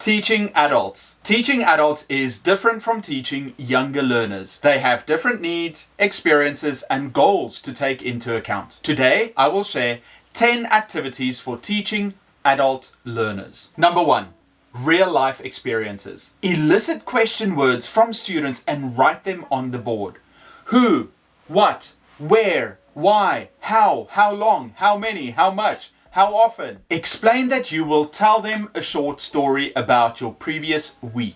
Teaching adults. Teaching adults is different from teaching younger learners. They have different needs, experiences, and goals to take into account. Today, I will share 10 activities for teaching adult learners. Number 1. Real life experiences. Elicit question words from students and write them on the board. Who, what, where, why, how long, how many, how much, how often. Explain that you will tell them a short story about your previous week.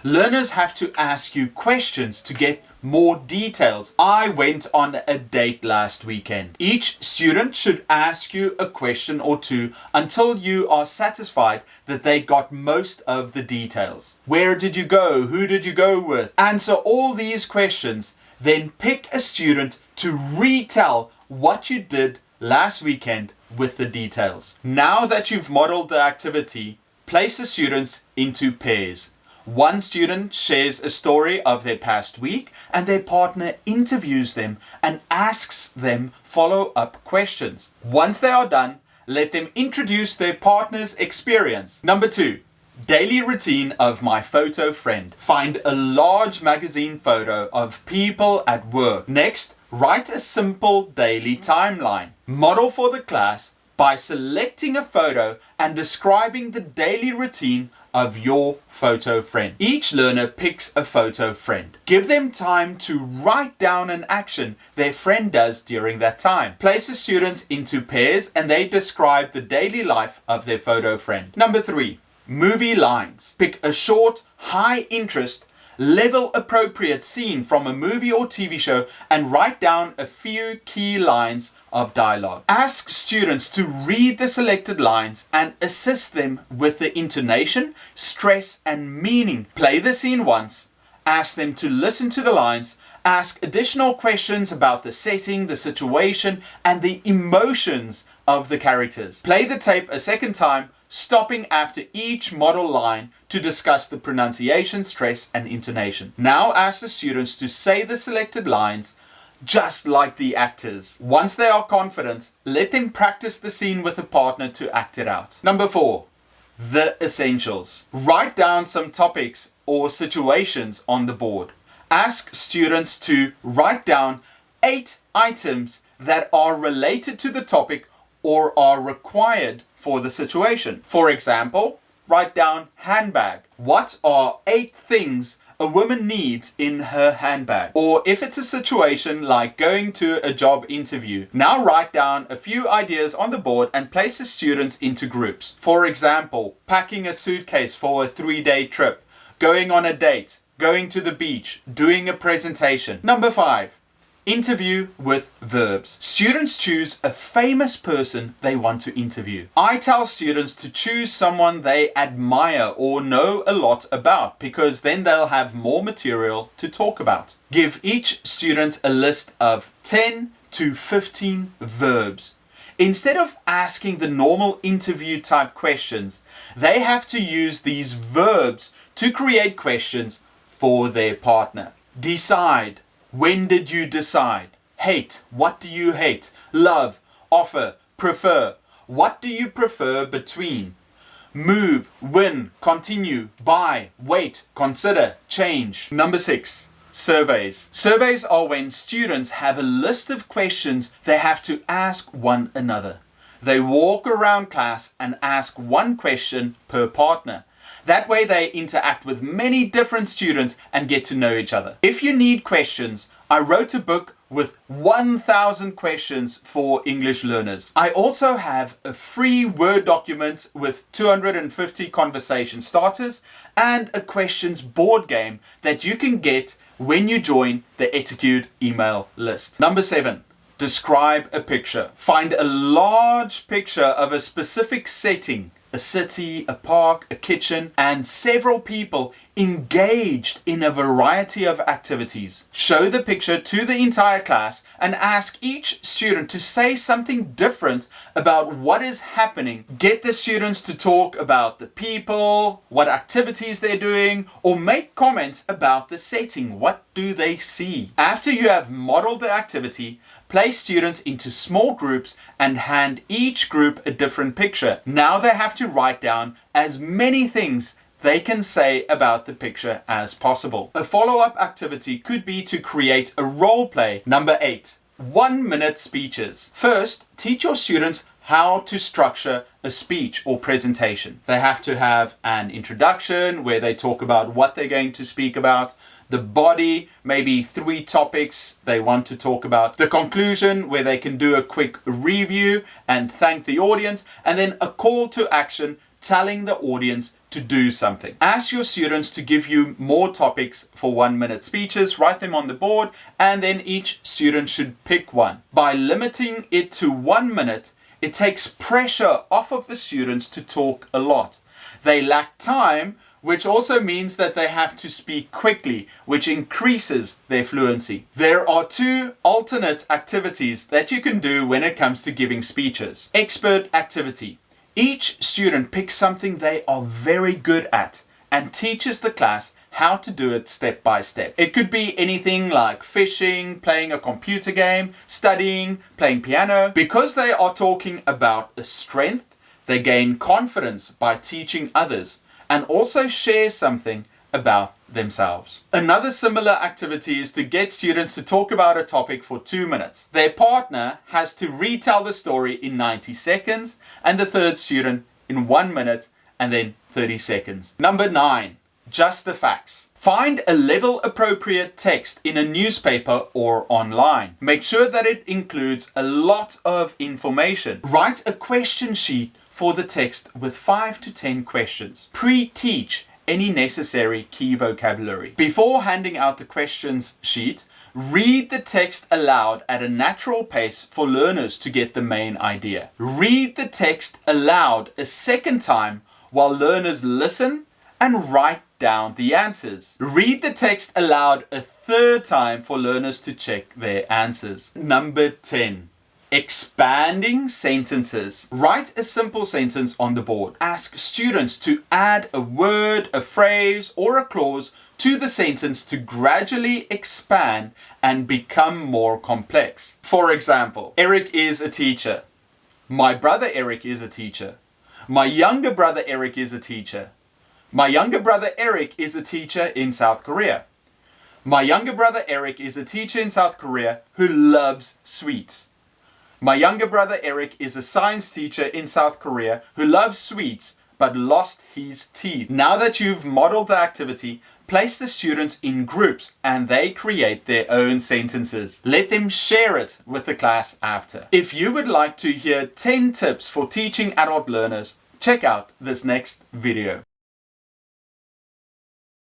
Learners have to ask you questions to get more details. I went on a date last weekend. Each student should ask you a question or two until you are satisfied that they got most of the details. Where did you go? Who did you go with? Answer all these questions, then pick a student to retell what you did last weekend with the details. Now that you've modeled the activity, place the students into pairs. One student shares a story of their past week and their partner interviews them and asks them follow-up questions. Once they are done, let them introduce their partner's experience. Number 2, daily routine of my photo friend. Find a large magazine photo of people at work. Next, write a simple daily timeline. Model for the class by selecting a photo and describing the daily routine of your photo friend. Each learner picks a photo friend. Give them time to write down an action their friend does during that time. Place the students into pairs and they describe the daily life of their photo friend. Number 3, movie lines. Pick a short, high interest, level appropriate scene from a movie or TV show and write down a few key lines of dialogue. Ask students to read the selected lines and assist them with the intonation, stress, and meaning. Play the scene once, ask them to listen to the lines, ask additional questions about the setting, the situation, and the emotions of the characters. Play the tape a second time, stopping after each model line to discuss the pronunciation, stress, and intonation. Now ask the students to say the selected lines just like the actors. Once they are confident, let them practice the scene with a partner to act it out. Number 4, the essentials. Write down some topics or situations on the board. Ask students to write down 8 items that are related to the topic or are required for the situation. For example, write down handbag. What are 8 things a woman needs in her handbag? Or if it's a situation like going to a job interview, now write down a few ideas on the board and place the students into groups. For example, packing a suitcase for a 3-day trip, going on a date, going to the beach, doing a presentation. Number 5, interview with verbs. Students choose a famous person they want to interview. I tell students to choose someone they admire or know a lot about because then they'll have more material to talk about. Give each student a list of 10 to 15 verbs. Instead of asking the normal interview type questions, they have to use these verbs to create questions for their partner. Decide. When did you decide? Hate. What do you hate? Love. Offer. Prefer. What do you prefer between? Move. Win. Continue. Buy. Wait. Consider. Change. Number 6. Surveys. Surveys are when students have a list of questions they have to ask one another. They walk around class and ask one question per partner. That way they interact with many different students and get to know each other. If you need questions, I wrote a book with 1,000 questions for English learners. I also have a free Word document with 250 conversation starters and a questions board game that you can get when you join the Etiquette email list. Number 7. Describe a picture. Find a large picture of a specific setting. A city, a park, a kitchen, and several people engaged in a variety of activities. Show the picture to the entire class and ask each student to say something different about what is happening. Get the students to talk about the people, what activities they're doing, or make comments about the setting. What do they see? After you have modeled the activity, place students into small groups and hand each group a different picture. Now they have to write down as many things they can say about the picture as possible. A follow-up activity could be to create a role play. Number 8, 1-minute speeches. First, teach your students how to structure a speech or presentation. They have to have an introduction where they talk about what they're going to speak about, the body, maybe 3 topics they want to talk about, the conclusion where they can do a quick review and thank the audience, and then a call to action telling the audience to do something. Ask your students to give you more topics for 1-minute speeches, write them on the board, and then each student should pick one. By limiting it to 1 minute, it takes pressure off of the students to talk a lot. They lack time, which also means that they have to speak quickly, which increases their fluency. There are 2 alternate activities that you can do when it comes to giving speeches. Expert activity. Each student picks something they are very good at and teaches the class how to do it step by step. It could be anything like fishing, playing a computer game, studying, playing piano. Because they are talking about a strength, they gain confidence by teaching others and also share something about themselves. Another similar activity is to get students to talk about a topic for 2 minutes. Their partner has to retell the story in 90 seconds and the third student in 1 minute and then 30 seconds. Number 9, just the facts. Find a level appropriate text in a newspaper or online. Make sure that it includes a lot of information. Write a question sheet for the text with 5 to 10 questions. Pre-teach any necessary key vocabulary. Before handing out the questions sheet, read the text aloud at a natural pace for learners to get the main idea. Read the text aloud a second time while learners listen and write down the answers. Read the text aloud a third time for learners to check their answers. Number 10. Expanding sentences. Write a simple sentence on the board. Ask students to add a word, a phrase, or a clause to the sentence to gradually expand and become more complex. For example, Eric is a teacher. My brother Eric is a teacher. My younger brother Eric is a teacher. My younger brother Eric is a teacher in South Korea. My younger brother Eric is a teacher in South Korea who loves sweets. My younger brother Eric is a science teacher in South Korea who loves sweets but lost his teeth. Now that you've modeled the activity, place the students in groups and they create their own sentences. Let them share it with the class after. If you would like to hear 10 tips for teaching adult learners, check out this next video.